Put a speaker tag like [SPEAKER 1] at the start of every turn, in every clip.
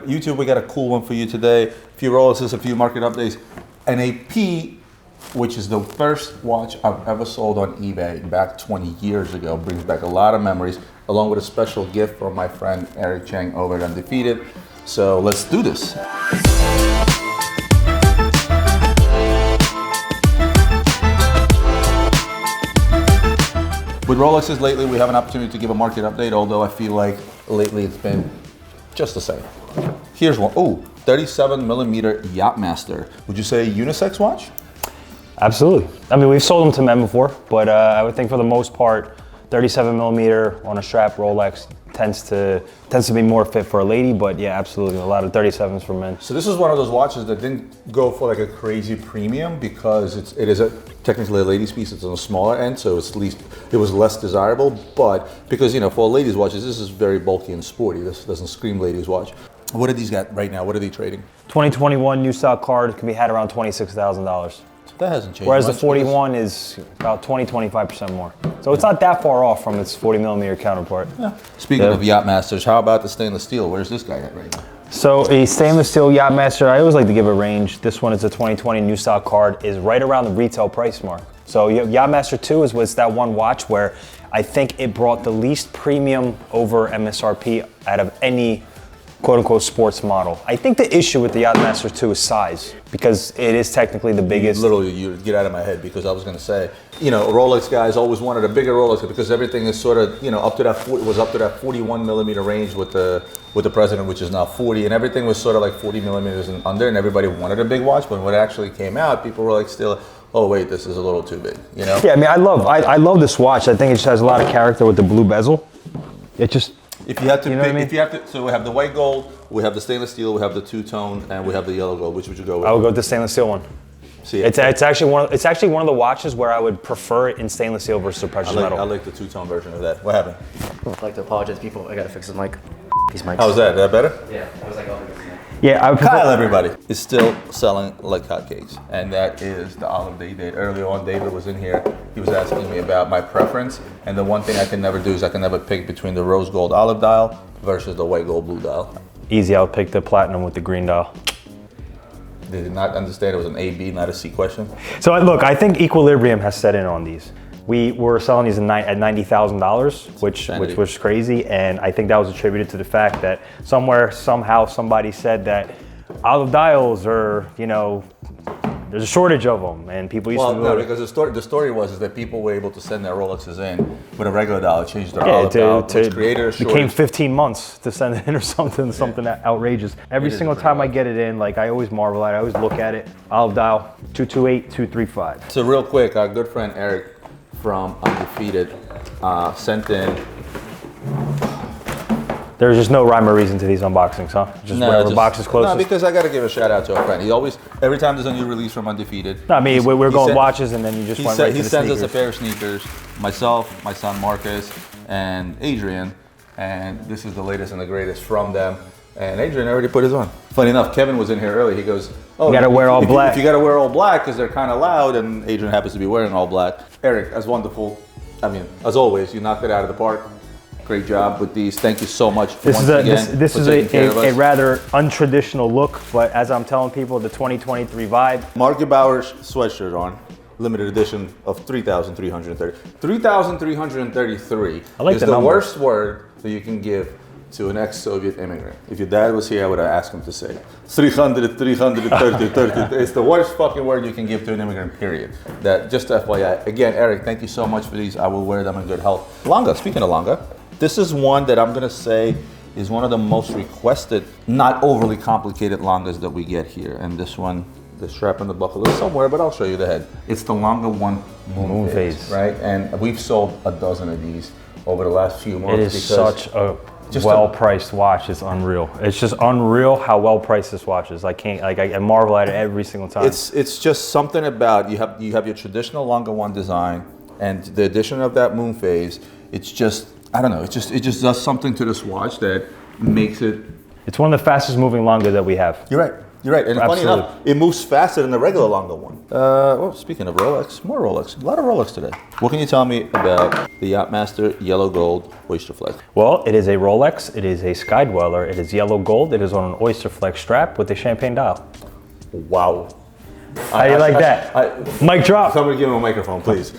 [SPEAKER 1] YouTube, we got a cool one for you today. A few Rolexes, a few market updates, and a P, which is the first watch I've ever sold on eBay back 20 years ago. Brings back a lot of memories, along with a special gift from my friend Eric Chang over at Undefeated. So let's do this. With Rolexes lately, we have an opportunity to give a market update, although I feel like lately it's been just the same. Here's one. Oh, 37mm Yachtmaster. Would you say a unisex watch?
[SPEAKER 2] Absolutely. I mean, we've sold them to men before, but I would think for the most part, 37mm on a strap Rolex tends to be more fit for a lady, but yeah, absolutely, a lot of 37s for men.
[SPEAKER 1] So this is one of those watches that didn't go for like a crazy premium because it is technically a ladies piece. It's on the smaller end, so it was less desirable. But because for ladies' watches, this is very bulky and sporty. This doesn't scream ladies' watch. What do these got right now? What are they trading?
[SPEAKER 2] 2021 new stock card can be had around $26,000.
[SPEAKER 1] That hasn't changed.
[SPEAKER 2] Whereas the 41 is about 20-25% more. So it's not that far off from its 40mm counterpart.
[SPEAKER 1] Yeah. Speaking of Yachtmasters, how about the stainless steel? Where's this guy at right now?
[SPEAKER 2] So a stainless steel Yachtmaster, I always like to give a range. This one is a 2020 new stock card, is right around the retail price mark. So Yachtmaster 2 was that one watch where I think it brought the least premium over MSRP out of any quote-unquote sports model. I think the issue with the Yachtmaster 2 is size, because it is technically the biggest.
[SPEAKER 1] Literally, you get out of my head, because I was going to say, Rolex guys always wanted a bigger Rolex because everything is sort of, up to that 41mm range with the President, which is now 40, and everything was sort of like 40mm and under, and everybody wanted a big watch. But when it actually came out, people were like, still, oh wait, this is a little too big,
[SPEAKER 2] Yeah, I mean, I love this watch. I think it just has a lot of character with the blue bezel. It just.
[SPEAKER 1] If you have to pick, so we have the white gold, we have the stainless steel, we have the two-tone, and we have the yellow gold. Which would you go with?
[SPEAKER 2] I would go with the stainless steel one.
[SPEAKER 1] See,
[SPEAKER 2] it's actually one of the watches where I would prefer it in stainless steel versus precious metal.
[SPEAKER 1] I like the two-tone version of that. What happened?
[SPEAKER 3] I'd like to apologize, people. I gotta fix the mic. These mics.
[SPEAKER 1] How's that? Is that better?
[SPEAKER 3] Yeah, I was like, oh,
[SPEAKER 2] yeah, I would
[SPEAKER 1] Kyle, everybody, is still selling like hotcakes, and that is the olive that he did. Earlier on, David was in here. He was asking me about my preference, and the one thing I can never do is I can never pick between the rose gold olive dial versus the white gold blue dial.
[SPEAKER 2] Easy, I'll pick the platinum with the green dial.
[SPEAKER 1] They did not understand it was an A, B, not a C question.
[SPEAKER 2] So look, I think equilibrium has set in on these. We were selling these at $90,000, which was crazy, and I think that was attributed to the fact that somehow somebody said that olive dials are, there's a shortage of them, and people used to.
[SPEAKER 1] Well, no, because the story was that people were able to send their Rolexes in with a regular dial, change their olive dial, which created a shortage.
[SPEAKER 2] It became 15 months to send it in or something outrageous. Every single time I get it in, like I always marvel at it, I always look at it. Olive dial 228, 235.
[SPEAKER 1] So real quick, our good friend Eric from Undefeated sent in.
[SPEAKER 2] There's just no rhyme or reason to these unboxings, huh? Whatever box is closest.
[SPEAKER 1] No, because I got to give a shout out to a friend. He always, every time there's a new release from Undefeated.
[SPEAKER 2] No, I mean, we're going watches, and then you just went right to the sneakers.
[SPEAKER 1] He sends us a pair of sneakers, myself, my son Marcus, and Adrian, and this is the latest and the greatest from them. And Adrian already put his on. Funny enough, Kevin was in here early. He goes, "Oh,
[SPEAKER 2] you gotta wear all black.
[SPEAKER 1] If you gotta wear all black, because they're kind of loud," and Adrian happens to be wearing all black. Eric, that's wonderful. I mean, as always, you knocked it out of the park. Great job with these. Thank you so much.
[SPEAKER 2] This is a rather untraditional look, but as I'm telling people, the 2023 vibe.
[SPEAKER 1] Mark 𝗵𝗏 sweatshirt on, limited edition of 3,330. 3,333 is the worst word that you can give to an ex-Soviet immigrant. If your dad was here, I would have asked him to say 300, 330. It's the worst fucking word you can give to an immigrant, period. That, just FYI. Again, Eric, thank you so much for these. I will wear them in good health. Lange, speaking of Lange, this is one that I'm gonna say is one of the most requested, not overly complicated Langes that we get here. And this one, the strap and the buckle is somewhere, but I'll show you the head. It's the Lange 1 Moonphase, right? And we've sold a dozen of these over the last few months.
[SPEAKER 2] It is such a well-priced watch. It's unreal. It's just unreal how well-priced this watch is. I marvel at it every single time.
[SPEAKER 1] It's just something about, you have your traditional Lange 1 design, and the addition of that Moonphase, it's just, I don't know, it just does something to this watch that makes it.
[SPEAKER 2] It's one of the fastest moving Lange that we have.
[SPEAKER 1] You're right. You're right, and funny
[SPEAKER 2] Absolutely.
[SPEAKER 1] enough, it moves faster than the regular Lange one. Well, speaking of Rolex, more Rolex. A lot of Rolex today. What can you tell me about the Yachtmaster Yellow Gold Oysterflex?
[SPEAKER 2] Well, it is a Rolex, it is a SkyDweller, it is yellow gold, it is on an Oysterflex strap with a champagne dial.
[SPEAKER 1] Wow.
[SPEAKER 2] How do you like that? Mic drop.
[SPEAKER 1] Somebody give him a microphone, please.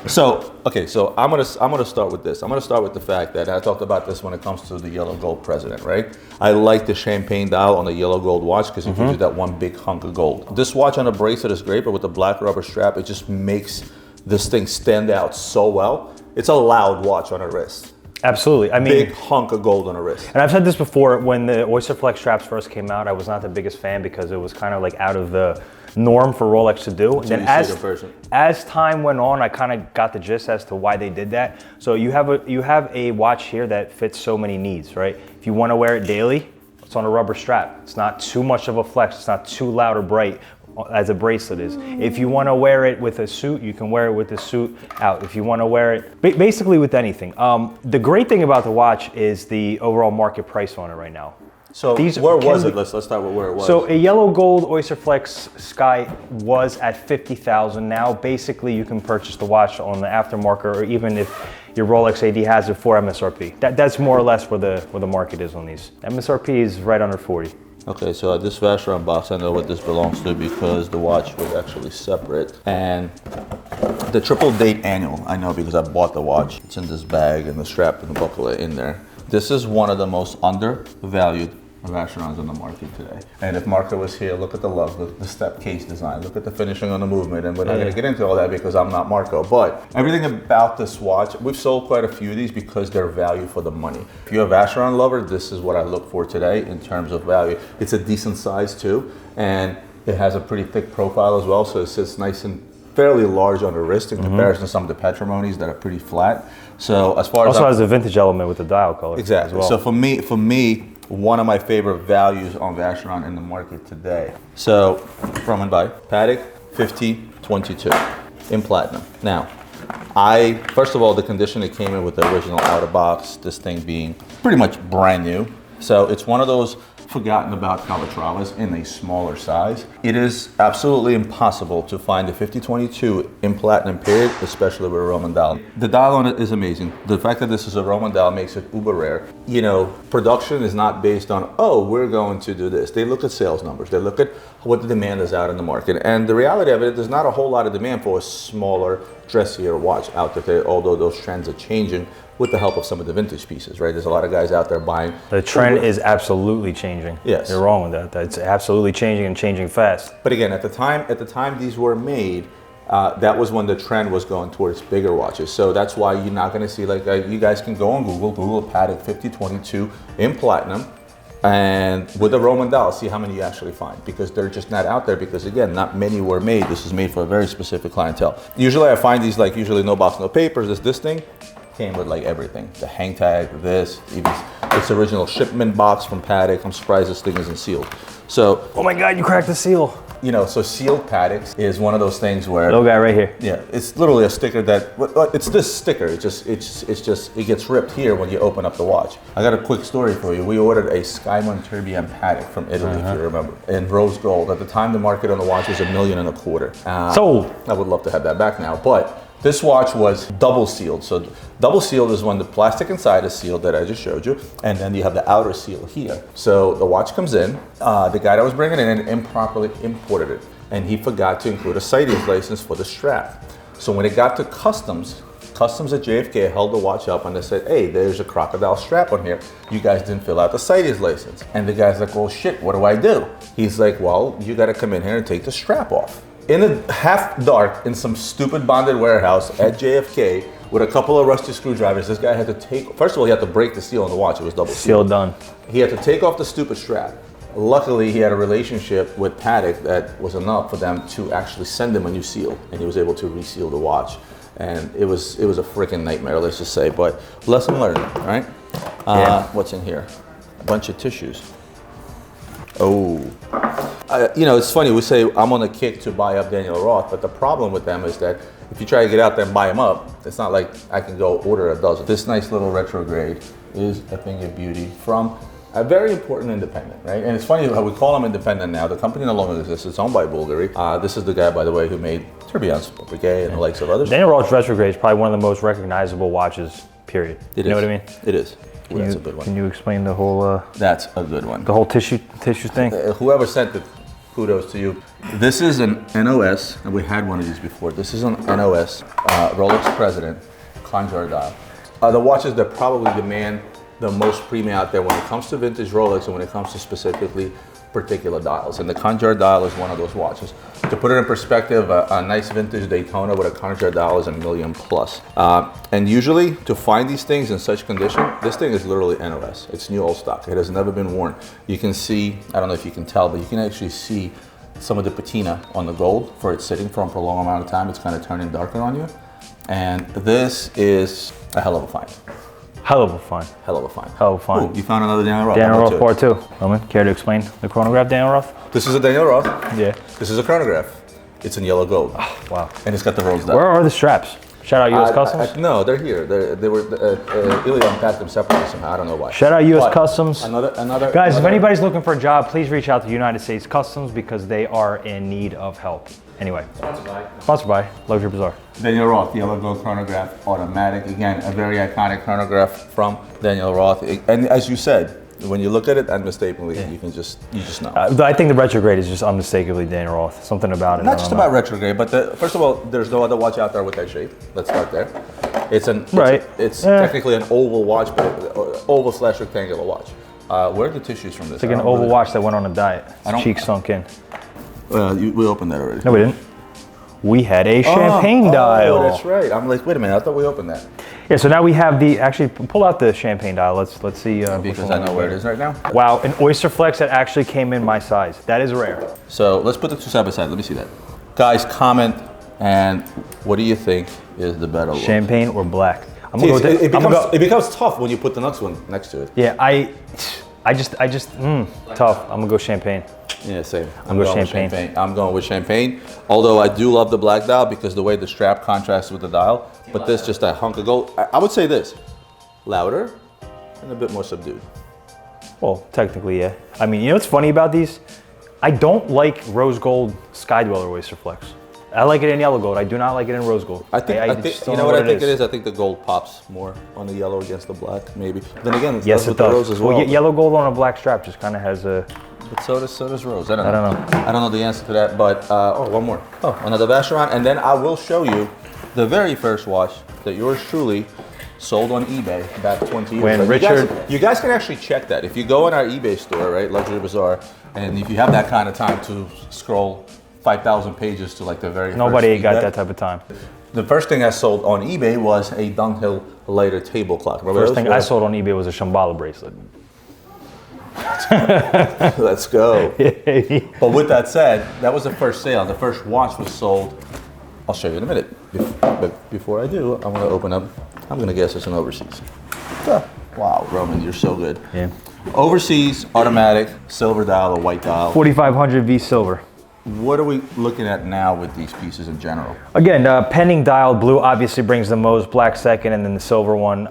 [SPEAKER 1] So I'm gonna start with this. I'm gonna start with the fact that I talked about this when it comes to the yellow gold president, right? I like the champagne dial on the yellow gold watch because it gives you that one big hunk of gold. This watch on a bracelet is great, but with the black rubber strap, it just makes this thing stand out so well. It's a loud watch on a wrist.
[SPEAKER 2] Absolutely. I mean,
[SPEAKER 1] Big hunk of gold on a wrist.
[SPEAKER 2] and I've said this before, when the Oysterflex straps first came out, I was not the biggest fan because it was kind of like out of the norm for Rolex to do. And then as time went on, I kind of got the gist as to why they did that. So you have a watch here that fits so many needs, right? If you want to wear it daily, it's on a rubber strap. It's not too much of a flex. It's not too loud or bright as a bracelet is. If you want to wear it with a suit, you can wear it with the suit out. If you want to wear it, basically with anything. The great thing about the watch is the overall market price on it right now.
[SPEAKER 1] So where was it? Let's start with where it was.
[SPEAKER 2] So a yellow gold Oysterflex Sky was at 50,000. Now basically you can purchase the watch on the aftermarket, or even if your Rolex AD has it for MSRP. That's more or less where the market is on these. MSRP is right under 40.
[SPEAKER 1] Okay, so this Vacheron box, I know what this belongs to because the watch was actually separate. And the triple date annual, I know because I bought the watch. It's in this bag and the strap and the buckle are in there. This is one of the most undervalued Vacherons on the market today. And if Marco was here, look at the love, look at the step case design, look at the finishing on the movement, and we're not going to get into all that because I'm not Marco, but everything about this watch, we've sold quite a few of these because they're value for the money. If you're a Vacheron lover, this is what I look for today in terms of value. It's a decent size too, and it has a pretty thick profile as well, so it sits nice and fairly large on the wrist in comparison to some of the Patrimonies that are pretty flat. So as far as
[SPEAKER 2] also has a vintage element with the dial color.
[SPEAKER 1] Exactly.
[SPEAKER 2] As well.
[SPEAKER 1] So for me, one of my favorite values on Vacheron in the market today. So from and by Patek 5022 in platinum. Now, first of all, the condition it came in with the original out of box, this thing being pretty much brand new. So it's one of those forgotten about Calatravas in a smaller size. It is absolutely impossible to find a 5022 in platinum period, especially with a Roman dial. The dial on it is amazing. The fact that this is a Roman dial makes it uber rare. You know, production is not based on, oh, we're going to do this. They look at sales numbers. They look at what the demand is out in the market. And the reality of it, there's not a whole lot of demand for a smaller, dressier watch out there, although those trends are changing with the help of some of the vintage pieces, right? There's a lot of guys out there buying.
[SPEAKER 2] The trend is absolutely changing.
[SPEAKER 1] Yes.
[SPEAKER 2] You're wrong with that. That's absolutely changing and changing fast.
[SPEAKER 1] But again, at the time these were made, that was when the trend was going towards bigger watches. So that's why you're not gonna see, like, you guys can go on Google Patek 5022 in platinum, and with a Roman dial, see how many you actually find, because they're just not out there, because again, not many were made. This is made for a very specific clientele. Usually I find these, like, usually no box, no papers. This thing came with like everything. The hang tag, this, even its original shipment box from Patek. I'm surprised this thing isn't sealed. So,
[SPEAKER 2] Oh my God, you cracked the seal.
[SPEAKER 1] you know, so sealed Pateks is one of those things where,
[SPEAKER 2] Little guy right here.
[SPEAKER 1] yeah, it's literally a sticker that, it's this sticker. It gets ripped here when you open up the watch. I got a quick story for you. We ordered a 𝗕𝗏𝗄𝗏 Patek from Italy, if you remember, in rose gold. At the time, the market on the watch was $1.25 million.
[SPEAKER 2] Sold.
[SPEAKER 1] I would love to have that back now, but this watch was double sealed. So double sealed is when the plastic inside is sealed that I just showed you, and then you have the outer seal here. So the watch comes in, the guy that was bringing it in improperly imported it, and he forgot to include a CITES license for the strap. So when it got to customs at JFK held the watch up and they said, hey, there's a crocodile strap on here. You guys didn't fill out the CITES license. And the guy's like, well, shit, what do I do? He's like, well, you gotta come in here and take the strap off. In the half dark, in some stupid bonded warehouse at JFK with a couple of rusty screwdrivers, this guy had to first of all, he had to break the seal on the watch. It was double sealed.
[SPEAKER 2] Seal done.
[SPEAKER 1] He had to take off the stupid strap. Luckily, he had a relationship with Patek that was enough for them to actually send him a new seal, and he was able to reseal the watch. And it was a freaking nightmare, let's just say, but lesson learned, right?
[SPEAKER 2] Yeah.
[SPEAKER 1] What's in here? A bunch of tissues. Oh. You know, it's funny, we say I'm on a kick to buy up Daniel Roth, but the problem with them is that if you try to get out there and buy them up, it's not like I can go order a dozen. This nice little retrograde is a thing of beauty from A very important independent, right? And it's funny how we call them independent now. The company no longer exists. It's owned by 𝗵𝗲𝗍. This is the guy, by the way, who made Tourbillons, Piguet, and the likes of others.
[SPEAKER 2] Daniel Roth's Retrograde is probably one of the most recognizable watches, period. You know what I mean?
[SPEAKER 1] It is. Ooh, that's a good one.
[SPEAKER 2] Can you explain the whole...
[SPEAKER 1] That's a good one.
[SPEAKER 2] The whole tissue thing?
[SPEAKER 1] Whoever sent it, kudos to you. This is an NOS, and we had one of these before. This is an NOS, Rolex President, Khanjar dial. The watches that probably demand the most premium out there when it comes to vintage Rolex and when it comes to specifically particular dials. And the Khanjar dial is one of those watches. To put it in perspective, a nice vintage Daytona with a Khanjar dial is $1 million plus. And usually to find these things in such condition, this thing is literally NOS. It's new old stock. It has never been worn. You can see, I don't know if you can tell, but you can actually see some of the patina on the gold for it sitting for a prolonged amount of time. It's kind of turning darker on you. And this is a hell of a find.
[SPEAKER 2] Hell of a find.
[SPEAKER 1] Hell of a find.
[SPEAKER 2] Hell of a find.
[SPEAKER 1] Ooh, you found another Daniel Roth.
[SPEAKER 2] Daniel Roth Part 2. Roman, care to explain the chronograph, Daniel Roth?
[SPEAKER 1] This is a Daniel Roth.
[SPEAKER 2] Yeah.
[SPEAKER 1] This is a chronograph. It's in yellow gold.
[SPEAKER 2] Oh, wow.
[SPEAKER 1] And it's got the rose dial.
[SPEAKER 2] Where are the straps? Shout out U.S. Customs?
[SPEAKER 1] No, they're here. They were 𝗿𝗿𝗲𝗍𝗍 unpacked them separately somehow. I don't know why.
[SPEAKER 2] Shout out U.S.
[SPEAKER 1] But
[SPEAKER 2] Customs. Guys, if
[SPEAKER 1] another,
[SPEAKER 2] anybody's looking for a job, please reach out to United States Customs because they are in need of help. Anyway. Sponsored by Luxury Bazaar.
[SPEAKER 1] Daniel Roth, yellow gold chronograph, automatic. Again, a very iconic chronograph from Daniel Roth. And as you said, when you look at it unmistakably, you just know.
[SPEAKER 2] I think the Retrograde is just unmistakably Daniel Roth. Something about it.
[SPEAKER 1] Not just about Retrograde, but first of all, there's no other watch out there with that shape. Let's start there. It's technically an oval watch, but oval/rectangular watch. Where are the tissues from this?
[SPEAKER 2] It's like an oval watch that went on a diet. Cheeks sunk in.
[SPEAKER 1] We opened that already.
[SPEAKER 2] No, we didn't. We had a champagne dial.
[SPEAKER 1] Oh, that's right. I'm like, wait a minute. I thought we opened that.
[SPEAKER 2] Yeah. So now we have the. Actually, pull out the champagne dial. Let's see.
[SPEAKER 1] Because I know where it is right now.
[SPEAKER 2] Wow, an Oysterflex that actually came in my size. That is rare.
[SPEAKER 1] So let's put the two side by side. Let me see that. Guys, comment and what do you think is the better look?
[SPEAKER 2] Champagne or black?
[SPEAKER 1] It becomes tough when you put the next one next to it.
[SPEAKER 2] Yeah, tough. I'm gonna go champagne.
[SPEAKER 1] Yeah, same.
[SPEAKER 2] I'm going champagne.
[SPEAKER 1] I'm going with champagne. Although I do love the black dial because the way the strap contrasts with the dial. But this just a hunk of gold. I would say this, louder and a bit more subdued.
[SPEAKER 2] Well, technically, yeah. I mean, you know what's funny about these? I don't like rose gold SkyDweller Oysterflex. I like it in yellow gold. I do not like it in rose gold.
[SPEAKER 1] I think you know what I think it is? I think the gold pops more on the yellow against the black, maybe. Then again, it's with the rose as well.
[SPEAKER 2] Yellow gold on a black strap just kind of has a...
[SPEAKER 1] But so does rose. I don't know. I don't know the answer to that, but one more. Another Vacheron, and then I will show you the very first watch that yours truly sold on eBay back 20 years ago. You guys can actually check that. If you go on our eBay store, right, Luxury Bazaar, and if you have that kind of time to scroll 5,000 pages to like the very
[SPEAKER 2] Nobody
[SPEAKER 1] first
[SPEAKER 2] got that type of time.
[SPEAKER 1] The first thing I sold on eBay was a Dunhill lighter table clock.
[SPEAKER 2] The first thing I sold on eBay was a Shambhala bracelet.
[SPEAKER 1] Let's go. But with that said, that was the first sale. The first watch was sold. I'll show you in a minute. But before I do, I'm going to open up. I'm going to guess it's an overseas. Wow, Roman, you're so good.
[SPEAKER 2] Yeah.
[SPEAKER 1] Overseas, automatic, silver dial, a white dial.
[SPEAKER 2] 4500 V silver.
[SPEAKER 1] What are we looking at now with these pieces in general?
[SPEAKER 2] Again, pending dial blue obviously brings the most, black second, and then the silver one.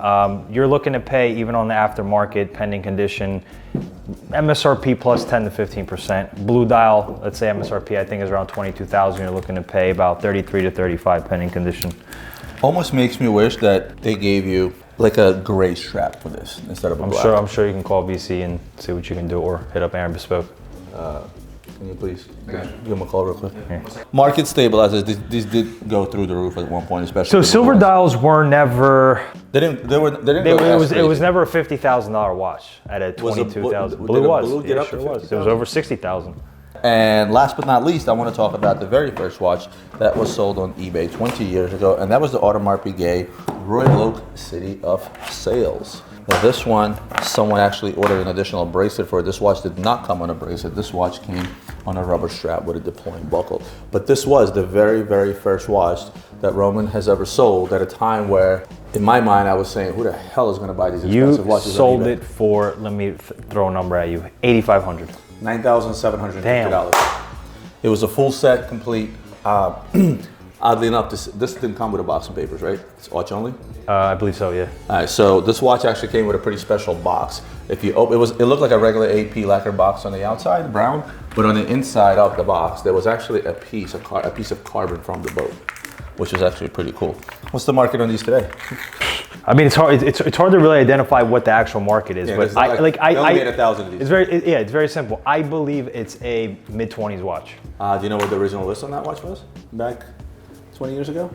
[SPEAKER 2] You're looking to pay, even on the aftermarket, pending condition, MSRP plus 10 to 15%. Blue dial, let's say MSRP, I think is around 22,000. You're looking to pay about 33 to 35 pending condition.
[SPEAKER 1] Almost makes me wish that they gave you like a gray strap for this instead of a black.
[SPEAKER 2] I'm sure you can call VC and see what you can do, or hit up Aaron Bespoke.
[SPEAKER 1] Can you please give him a call real quick? Yeah. Market stabilizers. These did go through the roof at one point, especially.
[SPEAKER 2] So silver dials were never.
[SPEAKER 1] They didn't.
[SPEAKER 2] It was never a $50,000 watch at a 22,000. Blue was. It sure was. It was over 60,000.
[SPEAKER 1] And last but not least, I want to talk about the very first watch that was sold on eBay 20 years ago, and that was the Audemars Piguet Royal Oak City of Sales. Now this one, someone actually ordered an additional bracelet for it. This watch did not come on a bracelet. This watch came on a rubber strap with a deploying buckle. But this was the very, very first watch that Roman has ever sold at a time where, in my mind, I was saying, who the hell is going to buy these expensive watches?
[SPEAKER 2] You sold it for, let me throw a number at you, $8,500.
[SPEAKER 1] $9,750. It was a full set, complete. I Oddly enough, this didn't come with a box and papers, right? It's watch only.
[SPEAKER 2] I believe so, yeah.
[SPEAKER 1] All right, so this watch actually came with a pretty special box. If you open, it looked like a regular AP lacquer box on the outside, brown, but on the inside of the box, there was actually a piece of carbon from the boat, which was actually pretty cool. What's the market on these today?
[SPEAKER 2] I mean, it's hard. It's hard to really identify what the actual market is, but I
[SPEAKER 1] only made 1,000 of these.
[SPEAKER 2] It's very simple. I believe it's a mid-20s watch.
[SPEAKER 1] Do you know what the original list on that watch was back 20 years ago?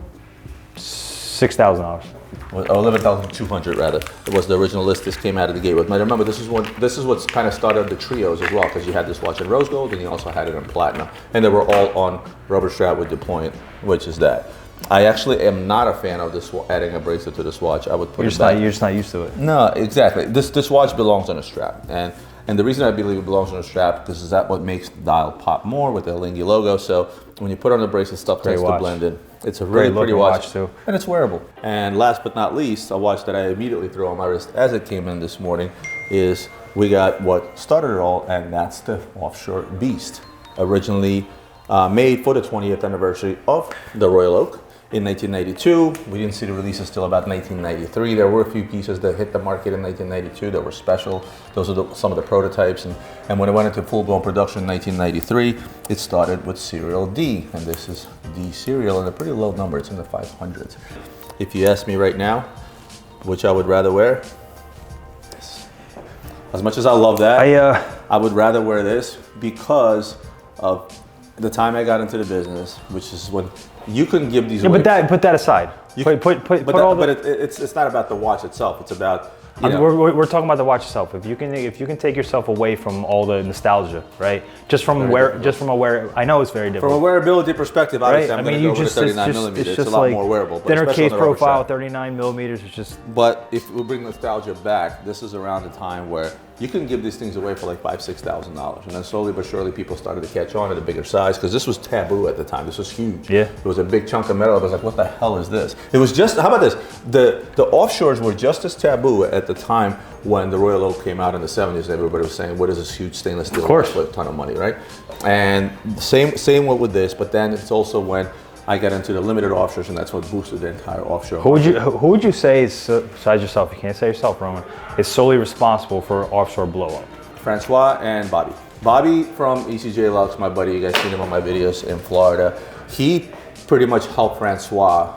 [SPEAKER 2] $6,000.
[SPEAKER 1] Or 11,200 rather. It was the original list. This came out of the gate with. But remember, this is what's kind of started the trios as well, because you had this watch in rose gold and you also had it in platinum, and they were all on rubber strap with the point, which is that. I actually am not a fan of this adding a bracelet to this watch. I would put it back.
[SPEAKER 2] You're just not used to it.
[SPEAKER 1] No, exactly. This watch belongs on a strap, and the reason I believe it belongs on a strap is that what makes the dial pop more with the 𝗕�値 logo. So when you put on the bracelet, stuff tends to blend in. It's a really pretty watch
[SPEAKER 2] too,
[SPEAKER 1] and it's wearable. And last but not least, a watch that I immediately threw on my wrist as it came in this morning is we got what started it all, and that's the Offshore Beast, originally made for the 20th anniversary of the Royal Oak. In 1992, we didn't see the releases till about 1993. There were a few pieces that hit the market in 1992 that were special. Those are some of the prototypes. And when it went into full-blown production in 1993, it started with serial D. And this is D serial, and a pretty low number. It's in the 500s. If you ask me right now, which I would rather wear, this. As much as I love that, I would rather wear this because of the time I got into the business, which is when you couldn't give these away.
[SPEAKER 2] But put that aside. But
[SPEAKER 1] it's not about the watch itself. It's about
[SPEAKER 2] we're talking about the watch itself. If you can take yourself away from all the nostalgia, right? Just from a wear. I know it's very different.
[SPEAKER 1] From a wearability perspective, obviously,
[SPEAKER 2] right?
[SPEAKER 1] I'm going to go over to 39 millimeters. It's a lot more wearable.
[SPEAKER 2] Thinner case profile, 39 millimeters is just.
[SPEAKER 1] But if we bring nostalgia back, this is around the time where you can give these things away for like $5,000–6,000, and then slowly but surely people started to catch on at a bigger size, because this was taboo at the time. This was huge.
[SPEAKER 2] Yeah.
[SPEAKER 1] It was a big chunk of metal. It was like, what the hell is this? It was just, how about this? The offshores were just as taboo at the time when the Royal Oak came out in the 70s. Everybody was saying, what is this huge stainless steel watch for a ton of money, right? And same with this, but then it's also when I got into the limited offshores, and that's what boosted the entire offshore.
[SPEAKER 2] Who would you say is, besides yourself, you can't say yourself, Roman, is solely responsible for offshore blow up?
[SPEAKER 1] Francois and Bobby. Bobby from 𝗕𝗄𝗄 Luxe, my buddy, you guys seen him on my videos in Florida. He pretty much helped Francois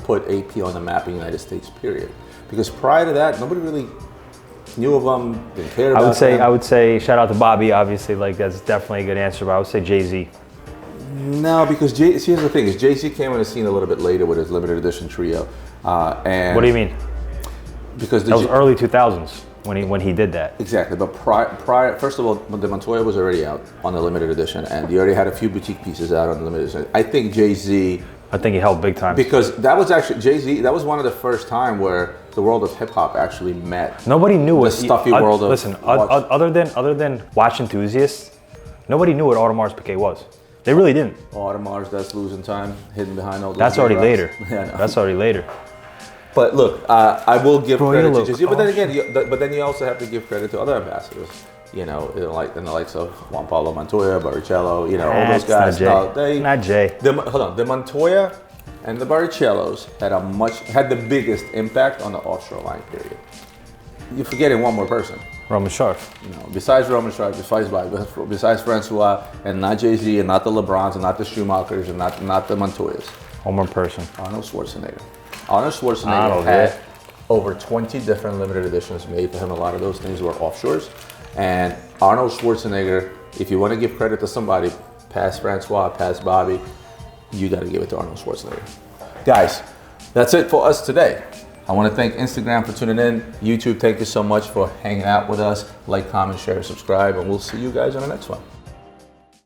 [SPEAKER 1] put AP on the map in the United States, period. Because prior to that, nobody really knew of them, didn't care about them.
[SPEAKER 2] I would say, shout out to Bobby, obviously, like that's definitely a good answer, but I would say Jay-Z.
[SPEAKER 1] No, because here's the thing, is Jay-Z came on the scene a little bit later with his limited edition trio. And
[SPEAKER 2] what do you mean?
[SPEAKER 1] Because
[SPEAKER 2] that was early 2000s when he did that.
[SPEAKER 1] Exactly, but prior, first of all, the Montoya was already out on the limited edition, and he already had a few boutique pieces out on the limited edition. I think Jay-Z,
[SPEAKER 2] I think he helped big time.
[SPEAKER 1] Because that was actually, Jay-Z, that was one of the first time where the world of hip hop actually met.
[SPEAKER 2] Nobody knew
[SPEAKER 1] the stuffy world of
[SPEAKER 2] listen, other than watch enthusiasts, nobody knew what Audemars Piguet was. They really didn't.
[SPEAKER 1] Audemars, that's losing time, hidden behind all those.
[SPEAKER 2] That's already
[SPEAKER 1] rocks.
[SPEAKER 2] later.
[SPEAKER 1] Yeah, no.
[SPEAKER 2] That's already later.
[SPEAKER 1] But look, I will give credit to Jay-Z, but then again, but then you also have to give credit to other ambassadors. You know, like in the likes of Juan Pablo Montoya, Barrichello, you know, all those guys.
[SPEAKER 2] Not Jay.
[SPEAKER 1] Hold on, the Montoya and the Barrichellos had the biggest impact on the offshore line period. You're forgetting one more person.
[SPEAKER 2] Roman Sharp.
[SPEAKER 1] You know, besides Roman Sharp, besides Francois, and not Jay-Z, and not the LeBrons, and not the Schumachers, and not the Montoyas.
[SPEAKER 2] One more person.
[SPEAKER 1] Arnold Schwarzenegger. Arnold Schwarzenegger had over 20 different limited editions made for him. A lot of those things were offshores. And Arnold Schwarzenegger, if you want to give credit to somebody, past Francois, past Bobby, you got to give it to Arnold Schwarzenegger. Guys, that's it for us today. I want to thank Instagram for tuning in. YouTube, thank you so much for hanging out with us. Like, comment, share, subscribe, and we'll see you guys on the next one.